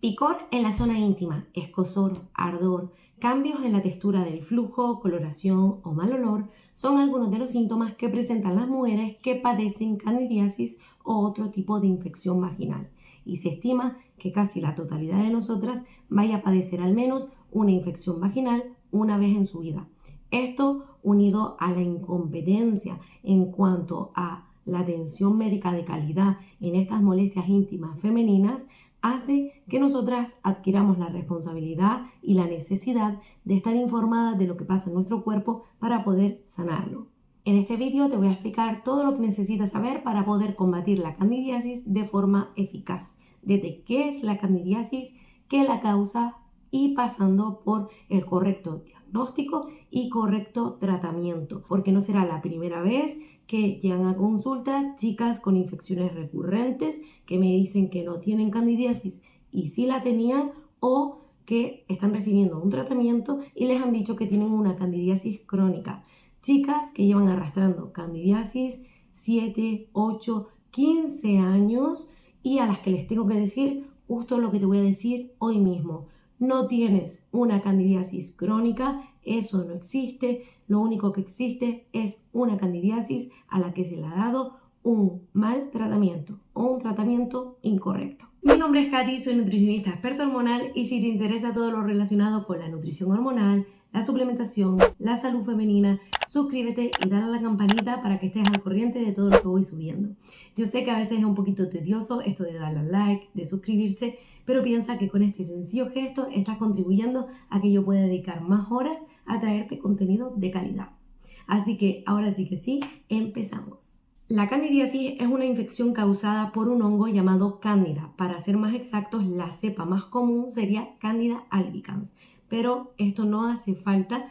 Picor en la zona íntima, escozor, ardor, cambios en la textura del flujo, coloración o mal olor son algunos de los síntomas que presentan las mujeres que padecen candidiasis o otro tipo de infección vaginal. Y se estima que casi la totalidad de nosotras vaya a padecer al menos una infección vaginal una vez en su vida. Esto unido a la incompetencia en cuanto a la atención médica de calidad en estas molestias íntimas femeninas hace que nosotras adquiramos la responsabilidad y la necesidad de estar informadas de lo que pasa en nuestro cuerpo para poder sanarlo. En este vídeo te voy a explicar todo lo que necesitas saber para poder combatir la candidiasis de forma eficaz, desde qué es la candidiasis, qué la causa y pasando por el correcto diagnóstico y correcto tratamiento, porque no será la primera vez que llegan a consulta chicas con infecciones recurrentes que me dicen que no tienen candidiasis y sí la tenían, o que están recibiendo un tratamiento y les han dicho que tienen una candidiasis crónica. Chicas que llevan arrastrando candidiasis 7, 8, 15 años y a las que les tengo que decir justo lo que te voy a decir hoy mismo. No tienes una candidiasis crónica, eso no existe. Lo único que existe es una candidiasis a la que se le ha dado un mal tratamiento o un tratamiento incorrecto. Mi nombre es Katy, soy nutricionista experta hormonal y si te interesa todo lo relacionado con la nutrición hormonal, la suplementación, la salud femenina, suscríbete y dale a la campanita para que estés al corriente de todo lo que voy subiendo. Yo sé que a veces es un poquito tedioso esto de darle al like, de suscribirse, pero piensa que con este sencillo gesto estás contribuyendo a que yo pueda dedicar más horas a traerte contenido de calidad. Así que ahora sí que sí, empezamos. La candidiasis es una infección causada por un hongo llamado Cándida. Para ser más exactos, la cepa más común sería Candida albicans. Pero esto no hace falta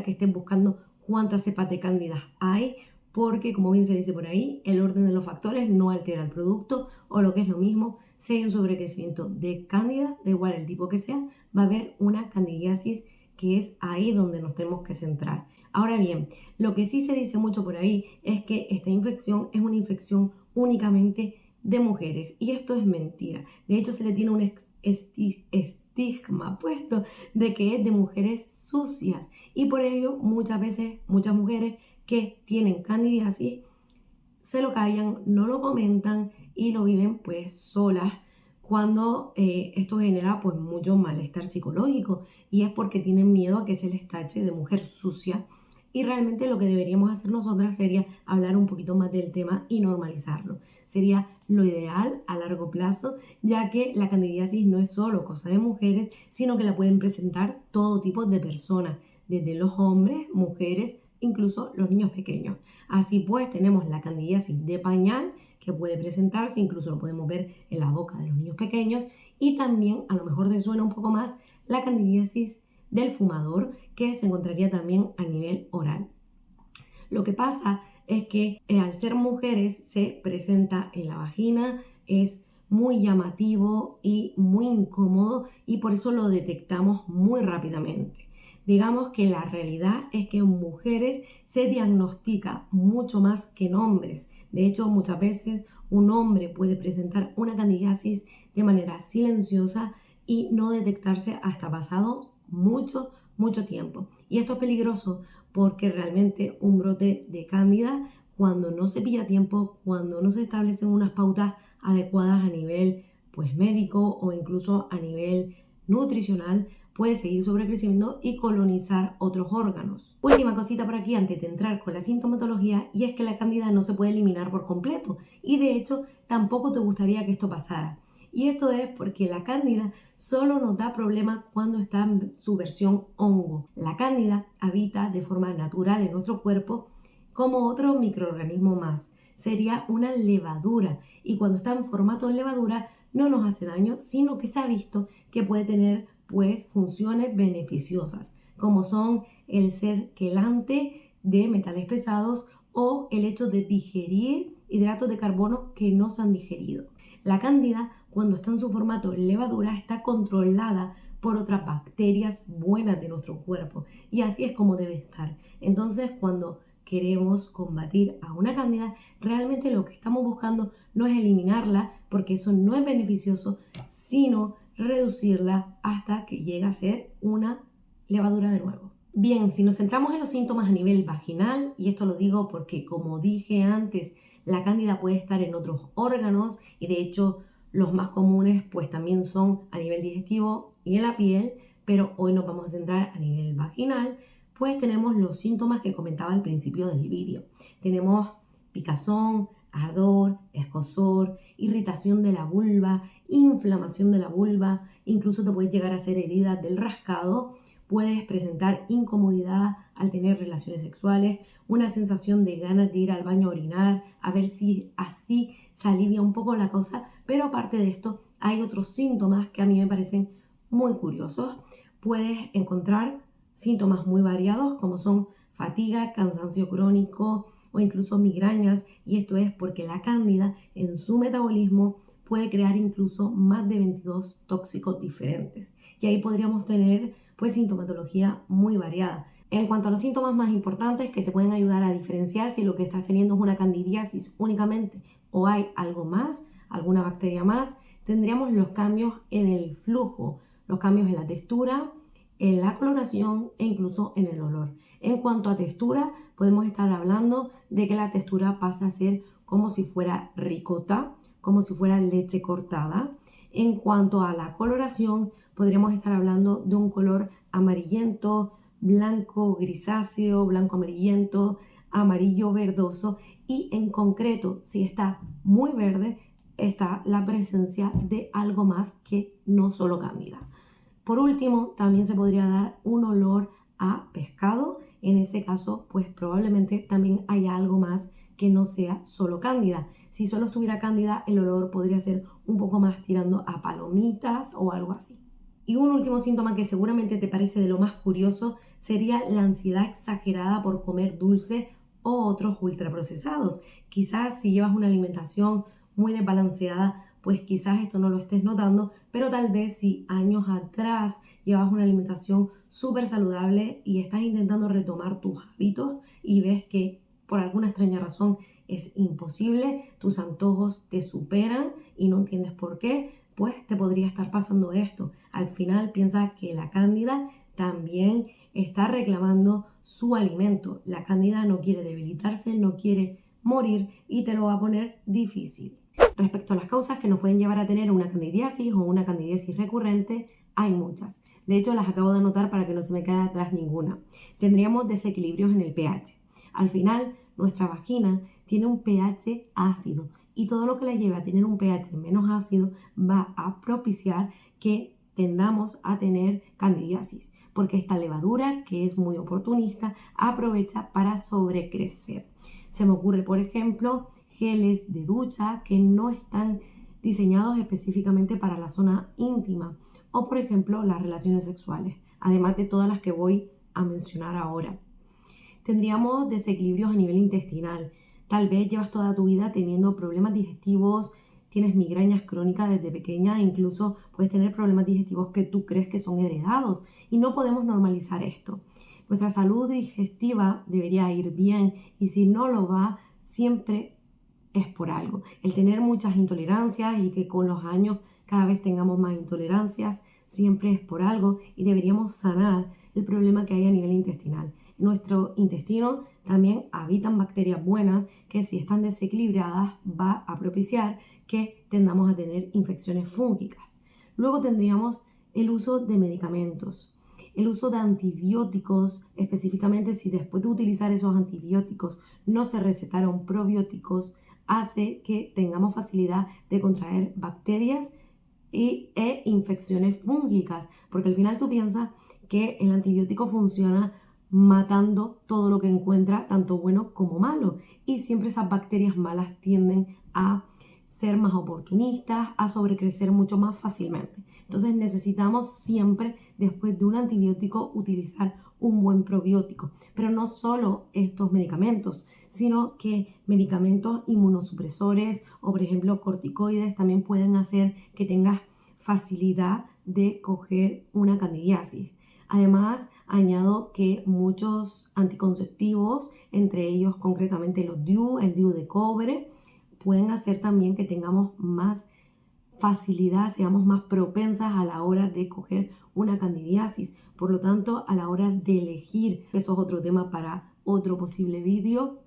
que estés buscando cuántas cepas de Cándida hay, porque como bien se dice por ahí, el orden de los factores no altera el producto, o lo que es lo mismo, si hay un sobrecrecimiento de Cándida, da igual el tipo que sea, va a haber una candidiasis, que es ahí donde nos tenemos que centrar. Ahora bien, lo que sí se dice mucho por ahí es que esta infección es una infección únicamente de mujeres, y esto es mentira. De hecho, se le tiene un estigma puesto de que es de mujeres sucias, y por ello muchas veces muchas mujeres que tienen candidiasis se lo callan, no lo comentan y lo viven pues solas, cuando esto genera pues mucho malestar psicológico, y es porque tienen miedo a que se les tache de mujer sucia. Y realmente lo que deberíamos hacer nosotras sería hablar un poquito más del tema y normalizarlo. Sería lo ideal a largo plazo, ya que la candidiasis no es solo cosa de mujeres, sino que la pueden presentar todo tipo de personas, desde los hombres, mujeres, incluso los niños pequeños. Así pues, tenemos la candidiasis de pañal, que puede presentarse, incluso lo podemos ver en la boca de los niños pequeños, y también, a lo mejor te suena un poco más, la candidiasis del fumador, que se encontraría también a nivel oral. Lo que pasa es que al ser mujeres se presenta en la vagina, es muy llamativo y muy incómodo, y por eso lo detectamos muy rápidamente. Digamos que la realidad es que en mujeres se diagnostica mucho más que en hombres. De hecho, muchas veces un hombre puede presentar una candidiasis de manera silenciosa y no detectarse hasta pasado mucho tiempo. Y esto es peligroso porque realmente un brote de cándida, cuando no se pilla tiempo, cuando no se establecen unas pautas adecuadas a nivel pues médico o incluso a nivel nutricional, puede seguir sobrecreciendo y colonizar otros órganos. Última cosita por aquí antes de entrar con la sintomatología, y es que la cándida no se puede eliminar por completo, y de hecho tampoco te gustaría que esto pasara. Y esto es porque la cándida solo nos da problemas cuando está en su versión hongo. La cándida habita de forma natural en nuestro cuerpo como otro microorganismo más. Sería una levadura, y cuando está en formato levadura no nos hace daño, sino que se ha visto que puede tener pues funciones beneficiosas, como son el ser quelante de metales pesados o el hecho de digerir hidratos de carbono que no se han digerido. La cándida, cuando está en su formato levadura, está controlada por otras bacterias buenas de nuestro cuerpo, y así es como debe estar. Entonces, cuando queremos combatir a una cándida, realmente lo que estamos buscando no es eliminarla, porque eso no es beneficioso, sino reducirla hasta que llegue a ser una levadura de nuevo. Bien, si nos centramos en los síntomas a nivel vaginal, y esto lo digo porque como dije antes, la cándida puede estar en otros órganos y de hecho los más comunes pues también son a nivel digestivo y en la piel, pero hoy nos vamos a centrar a nivel vaginal, pues tenemos los síntomas que comentaba al principio del vídeo. Tenemos picazón, ardor, escozor, irritación de la vulva, inflamación de la vulva, incluso te puede llegar a hacer heridas del rascado. Puedes presentar incomodidad al tener relaciones sexuales, una sensación de ganas de ir al baño a orinar, a ver si así se alivia un poco la cosa. Pero aparte de esto, hay otros síntomas que a mí me parecen muy curiosos. Puedes encontrar síntomas muy variados como son fatiga, cansancio crónico o incluso migrañas. Y esto es porque la cándida en su metabolismo puede crear incluso más de 22 tóxicos diferentes. Y ahí podríamos tener pues sintomatología muy variada. En cuanto a los síntomas más importantes que te pueden ayudar a diferenciar si lo que estás teniendo es una candidiasis únicamente o hay algo más, alguna bacteria más, tendríamos los cambios en el flujo, los cambios en la textura, en la coloración e incluso en el olor. En cuanto a textura, podemos estar hablando de que la textura pasa a ser como si fuera ricota, como si fuera leche cortada. En cuanto a la coloración, podríamos estar hablando de un color amarillento, blanco grisáceo, blanco amarillento, amarillo verdoso y en concreto, si está muy verde, está la presencia de algo más que no solo cándida. Por último, también se podría dar un olor a pescado. En ese caso, pues probablemente también haya algo más que no sea solo cándida. Si solo estuviera cándida, el olor podría ser un poco más tirando a palomitas o algo así. Y un último síntoma que seguramente te parece de lo más curioso sería la ansiedad exagerada por comer dulce o otros ultraprocesados. Quizás si llevas una alimentación muy desbalanceada, pues quizás esto no lo estés notando, pero tal vez si años atrás llevas una alimentación súper saludable y estás intentando retomar tus hábitos y ves que por alguna extraña razón es imposible, tus antojos te superan y no entiendes por qué, pues te podría estar pasando esto. Al final piensa que la cándida también está reclamando su alimento. La cándida no quiere debilitarse, no quiere morir y te lo va a poner difícil. Respecto a las causas que nos pueden llevar a tener una candidiasis o una candidiasis recurrente, hay muchas. De hecho, las acabo de anotar para que no se me quede atrás ninguna. Tendríamos desequilibrios en el pH. Al final, nuestra vagina tiene un pH ácido y todo lo que la lleve a tener un pH menos ácido va a propiciar que tendamos a tener candidiasis, porque esta levadura, que es muy oportunista, aprovecha para sobrecrecer. Se me ocurre, por ejemplo, geles de ducha que no están diseñados específicamente para la zona íntima o, por ejemplo, las relaciones sexuales, además de todas las que voy a mencionar ahora. Tendríamos desequilibrios a nivel intestinal. Tal vez llevas toda tu vida teniendo problemas digestivos, tienes migrañas crónicas desde pequeña, incluso puedes tener problemas digestivos que tú crees que son heredados y no podemos normalizar esto. Nuestra salud digestiva debería ir bien y si no lo va, siempre es por algo. El tener muchas intolerancias y que con los años cada vez tengamos más intolerancias, siempre es por algo y deberíamos sanar el problema que hay a nivel intestinal. En nuestro intestino también habitan bacterias buenas que si están desequilibradas va a propiciar que tendamos a tener infecciones fúngicas. Luego tendríamos el uso de medicamentos. El uso de antibióticos, específicamente si después de utilizar esos antibióticos no se recetaron probióticos, hace que tengamos facilidad de contraer bacterias e infecciones fúngicas, porque al final tú piensas que el antibiótico funciona matando todo lo que encuentra, tanto bueno como malo, y siempre esas bacterias malas tienden a ser más oportunistas, a sobrecrecer mucho más fácilmente. Entonces necesitamos siempre, después de un antibiótico, utilizar un buen probiótico. Pero no solo estos medicamentos, sino que medicamentos inmunosupresores o, por ejemplo, corticoides también pueden hacer que tengas facilidad de coger una candidiasis. Además, añado que muchos anticonceptivos, entre ellos concretamente los DIU, el DIU de cobre, pueden hacer también que tengamos más facilidad, seamos más propensas a la hora de coger una candidiasis. Por lo tanto, a la hora de elegir, eso es otro tema para otro posible vídeo,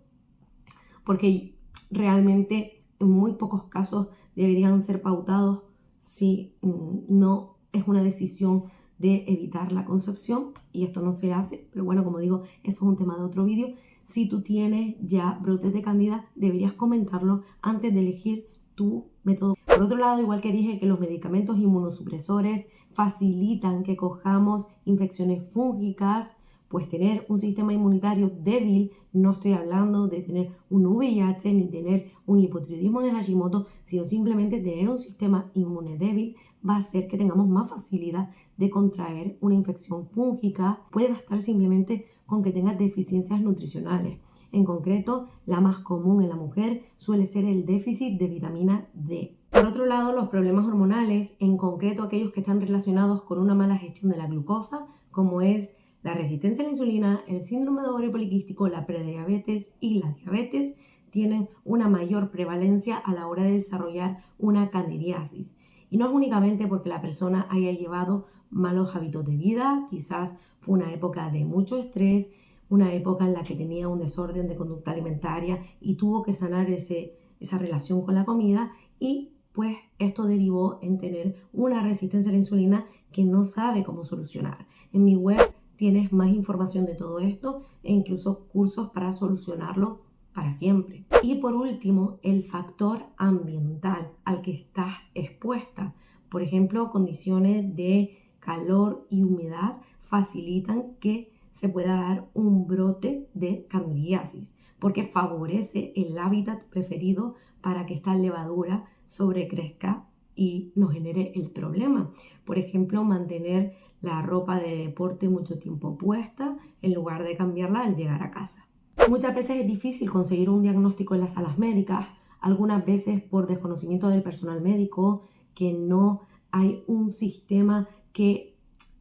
porque realmente en muy pocos casos deberían ser pautados si no es una decisión de evitar la concepción, y esto no se hace, pero bueno, como digo, eso es un tema de otro vídeo. Si tú tienes ya brotes de cándida, deberías comentarlo antes de elegir tu método. Por otro lado, igual que dije que los medicamentos inmunosupresores facilitan que cojamos infecciones fúngicas, pues tener un sistema inmunitario débil, no estoy hablando de tener un VIH ni tener un hipotiroidismo de Hashimoto, sino simplemente tener un sistema inmune débil va a hacer que tengamos más facilidad de contraer una infección fúngica. Puede bastar simplemente con que tengas deficiencias nutricionales. En concreto, la más común en la mujer suele ser el déficit de vitamina D. Por otro lado, los problemas hormonales, en concreto aquellos que están relacionados con una mala gestión de la glucosa, como es la resistencia a la insulina, el síndrome de ovario poliquístico, la prediabetes y la diabetes, tienen una mayor prevalencia a la hora de desarrollar una candidiasis. Y no es únicamente porque la persona haya llevado malos hábitos de vida, quizás fue una época de mucho estrés, una época en la que tenía un desorden de conducta alimentaria y tuvo que sanar esa relación con la comida, y pues esto derivó en tener una resistencia a la insulina que no sabe cómo solucionar. En mi web tienes más información de todo esto e incluso cursos para solucionarlo para siempre. Y por último, el factor ambiental al que estás expuesta. Por ejemplo, condiciones de calor y humedad facilitan que se pueda dar un brote de candidiasis, porque favorece el hábitat preferido para que esta levadura sobrecrezca y nos genere el problema. Por ejemplo, mantener la ropa de deporte mucho tiempo puesta en lugar de cambiarla al llegar a casa. Muchas veces es difícil conseguir un diagnóstico en las salas médicas, algunas veces por desconocimiento del personal médico, que no hay un sistema que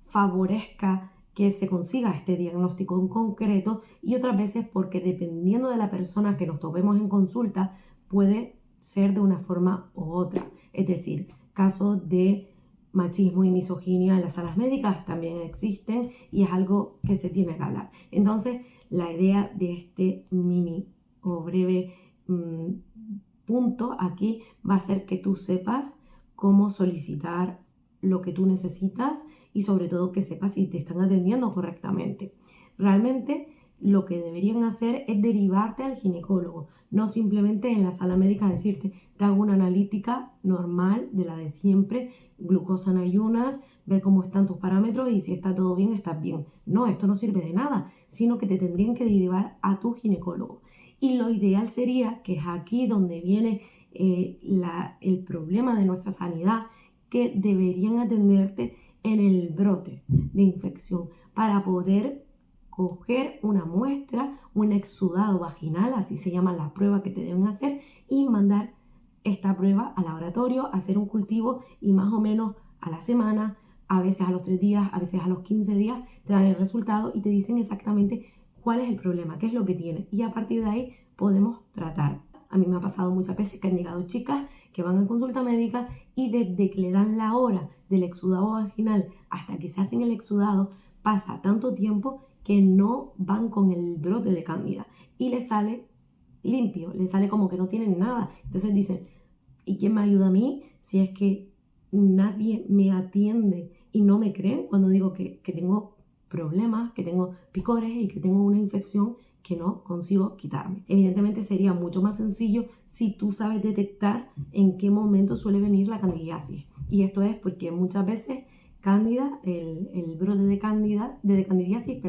favorezca que se consiga este diagnóstico en concreto, y otras veces porque dependiendo de la persona que nos topemos en consulta puede ser de una forma u otra. Es decir, casos de machismo y misoginia en las salas médicas también existen y es algo que se tiene que hablar. Entonces, la idea de este mini o breve punto aquí va a ser que tú sepas cómo solicitar lo que tú necesitas y sobre todo que sepas si te están atendiendo correctamente. Realmente lo que deberían hacer es derivarte al ginecólogo, no simplemente en la sala médica decirte, te hago una analítica normal de la de siempre, glucosa en ayunas, ver cómo están tus parámetros y si está todo bien, estás bien. No, esto no sirve de nada, sino que te tendrían que derivar a tu ginecólogo. Y lo ideal sería, que es aquí donde viene el problema de nuestra sanidad, que deberían atenderte en el brote de infección para poder coger una muestra, un exudado vaginal, así se llama la prueba que te deben hacer, y mandar esta prueba al laboratorio, hacer un cultivo y más o menos a la semana, a veces a los 3 días, a veces a los 15 días, te dan el resultado y te dicen exactamente cuál es el problema, qué es lo que tiene, y a partir de ahí podemos tratar. A mí me ha pasado muchas veces que han llegado chicas que van a consulta médica y desde que le dan la hora del exudado vaginal hasta que se hacen el exudado pasa tanto tiempo que no van con el brote de cándida y les sale limpio, les sale como que no tienen nada. Entonces dicen, ¿y quién me ayuda a mí si es que nadie me atiende y no me creen cuando digo que tengo problemas, que tengo picores y que tengo una infección que no consigo quitarme? Evidentemente sería mucho más sencillo si tú sabes detectar en qué momento suele venir la candidiasis. Y esto es porque muchas veces cándida, el brote de candidiasis,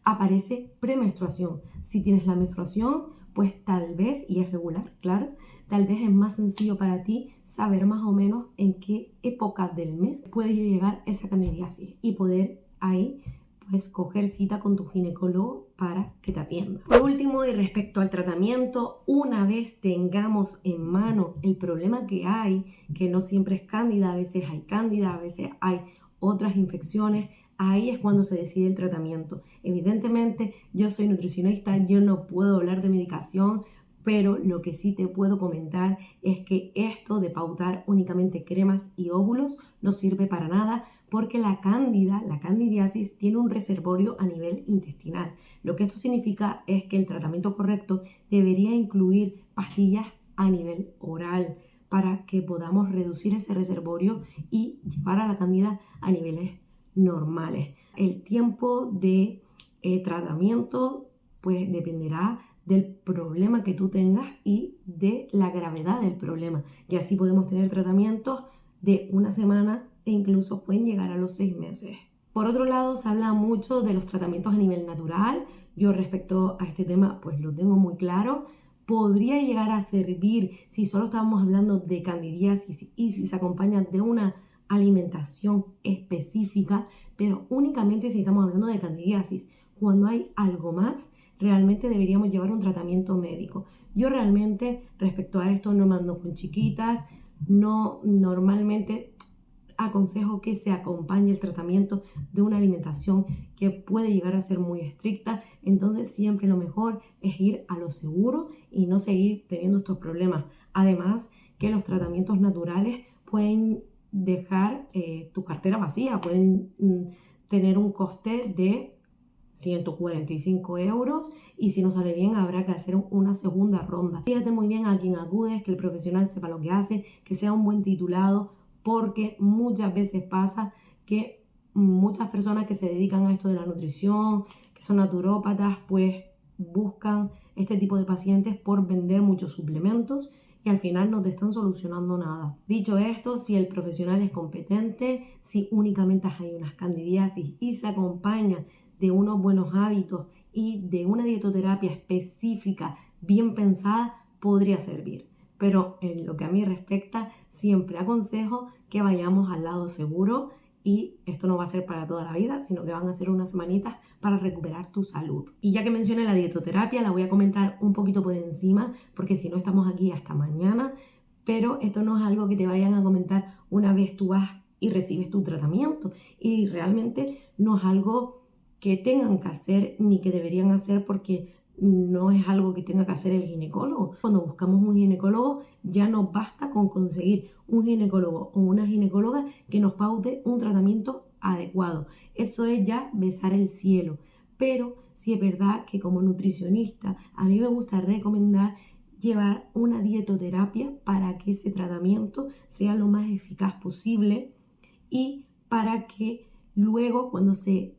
aparece premenstruación. Si tienes la menstruación, pues tal vez, y es regular, claro, tal vez es más sencillo para ti saber más o menos en qué época del mes puede llegar esa candidiasis y poder ahí pues coger cita con tu ginecólogo para que te atienda. Por último, y respecto al tratamiento, una vez tengamos en mano el problema que hay, que no siempre es cándida, a veces hay cándida, a veces hay otras infecciones, ahí es cuando se decide el tratamiento. Evidentemente, yo soy nutricionista, yo no puedo hablar de medicación, pero lo que sí te puedo comentar es que esto de pautar únicamente cremas y óvulos no sirve para nada porque la candidiasis, tiene un reservorio a nivel intestinal. Lo que esto significa es que el tratamiento correcto debería incluir pastillas a nivel oral para que podamos reducir ese reservorio y llevar a la cándida a niveles normales. El tiempo de tratamiento pues dependerá del problema que tú tengas y de la gravedad del problema. Y así podemos tener tratamientos de una semana e incluso pueden llegar a los 6 meses. Por otro lado, se habla mucho de los tratamientos a nivel natural. Yo respecto a este tema pues lo tengo muy claro. Podría llegar a servir si solo estábamos hablando de candidiasis y si se acompaña de una alimentación específica, pero únicamente si estamos hablando de candidiasis. Cuando hay algo más, realmente deberíamos llevar un tratamiento médico. Yo realmente respecto a esto no me ando con chiquitas, no normalmente aconsejo que se acompañe el tratamiento de una alimentación que puede llegar a ser muy estricta. Entonces siempre lo mejor es ir a lo seguro y no seguir teniendo estos problemas. Además que los tratamientos naturales pueden dejar tu cartera vacía, pueden tener un coste de 145 euros y si no sale bien habrá que hacer una segunda ronda. Fíjate muy bien a quién acudes, que el profesional sepa lo que hace, que sea un buen titulado, porque muchas veces pasa que muchas personas que se dedican a esto de la nutrición, que son naturópatas, pues buscan este tipo de pacientes por vender muchos suplementos y al final no te están solucionando nada. Dicho esto, si el profesional es competente, si únicamente hay unas candidiasis y se acompaña de unos buenos hábitos y de una dietoterapia específica bien pensada, podría servir. Pero en lo que a mí respecta, siempre aconsejo que vayamos al lado seguro y esto no va a ser para toda la vida, sino que van a ser unas semanitas para recuperar tu salud. Y ya que mencioné la dietoterapia, la voy a comentar un poquito por encima, porque si no estamos aquí hasta mañana, pero esto no es algo que te vayan a comentar una vez tú vas y recibes tu tratamiento y realmente no es algo que tengan que hacer ni que deberían hacer porque no es algo que tenga que hacer el ginecólogo. Cuando buscamos un ginecólogo ya nos basta con conseguir un ginecólogo o una ginecóloga que nos paute un tratamiento adecuado. Eso es ya besar el cielo. Pero sí es verdad que como nutricionista a mí me gusta recomendar llevar una dietoterapia para que ese tratamiento sea lo más eficaz posible y para que luego cuando se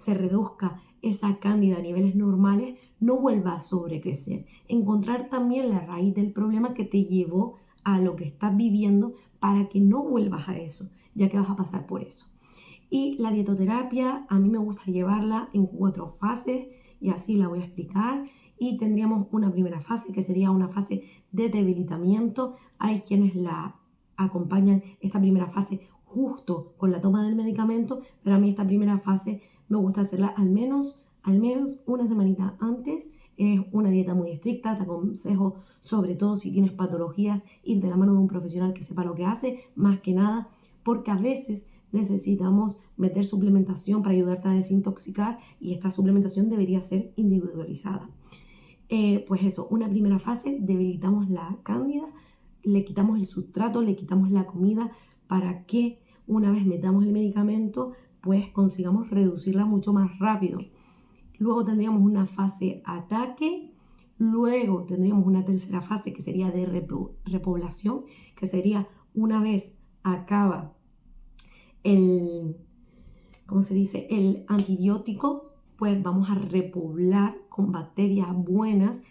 reduzca esa cándida a niveles normales, no vuelva a sobrecrecer. Encontrar también la raíz del problema que te llevó a lo que estás viviendo para que no vuelvas a eso, ya que vas a pasar por eso. Y la dietoterapia, a mí me gusta llevarla en 4 fases y así la voy a explicar. Y tendríamos una primera fase que sería una fase de debilitamiento. Hay quienes la acompañan esta primera fase justo con la toma del medicamento, pero a mí esta primera fase me gusta hacerla al menos una semanita antes. Es una dieta muy estricta, te aconsejo, sobre todo si tienes patologías, ir de la mano de un profesional que sepa lo que hace, más que nada, porque a veces necesitamos meter suplementación para ayudarte a desintoxicar y esta suplementación debería ser individualizada. Pues eso, una primera fase, debilitamos la cándida, le quitamos el sustrato, le quitamos la comida para que una vez metamos el medicamento, pues consigamos reducirla mucho más rápido. Luego tendríamos una fase ataque, luego tendríamos una tercera fase que sería de repoblación, que sería una vez acaba el antibiótico, pues vamos a repoblar con bacterias buenas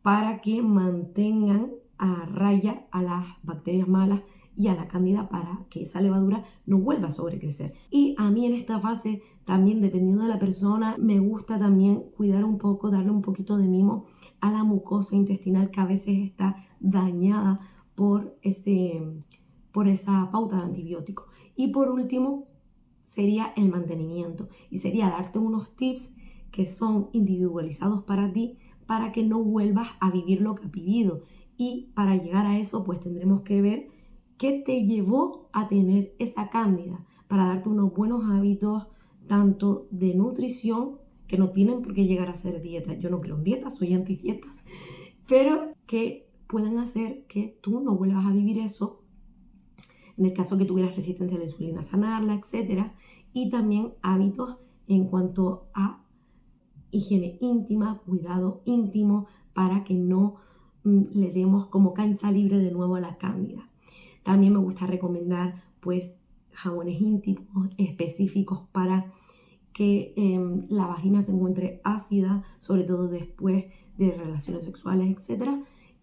para que mantengan a raya a las bacterias malas y a la cándida para que esa levadura no vuelva a sobrecrecer. Y a mí en esta fase también, dependiendo de la persona, me gusta también cuidar un poco, darle un poquito de mimo a la mucosa intestinal que a veces está dañada por esa pauta de antibiótico. Y por último sería el mantenimiento y sería darte unos tips que son individualizados para ti para que no vuelvas a vivir lo que has vivido. Y para llegar a eso pues tendremos que ver qué te llevó a tener esa cándida para darte unos buenos hábitos tanto de nutrición, que no tienen por qué llegar a ser dietas. Yo no creo en dietas, soy antidietas, pero que puedan hacer que tú no vuelvas a vivir eso. En el caso que tuvieras resistencia a la insulina, sanarla, etc. Y también hábitos en cuanto a higiene íntima, cuidado íntimo, para que no le demos como cancha libre de nuevo a la cándida. También me gusta recomendar pues jabones íntimos específicos para que la vagina se encuentre ácida, sobre todo después de relaciones sexuales, etc.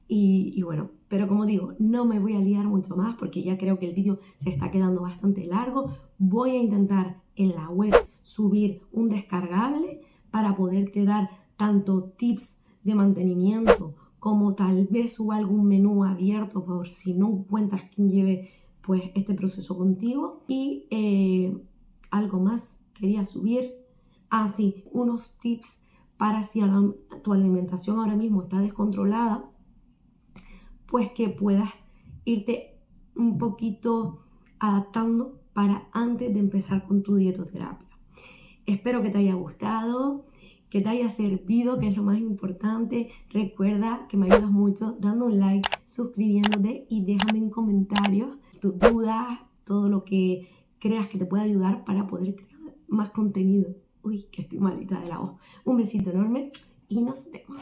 Y bueno, pero como digo, no me voy a liar mucho más porque ya creo que el vídeo se está quedando bastante largo. Voy a intentar en la web subir un descargable para poderte dar tanto tips de mantenimiento como tal vez suba algún menú abierto por si no encuentras quien lleve pues este proceso contigo. Y algo más quería subir, sí, unos tips para si tu alimentación ahora mismo está descontrolada, pues que puedas irte un poquito adaptando para antes de empezar con tu dietoterapia. Espero que te haya gustado, que te haya servido, que es lo más importante. Recuerda que me ayudas mucho dando un like, suscribiéndote y déjame en comentarios tus dudas, todo lo que creas que te pueda ayudar para poder crear más contenido. Uy, que estoy malita de la voz. Un besito enorme y nos vemos.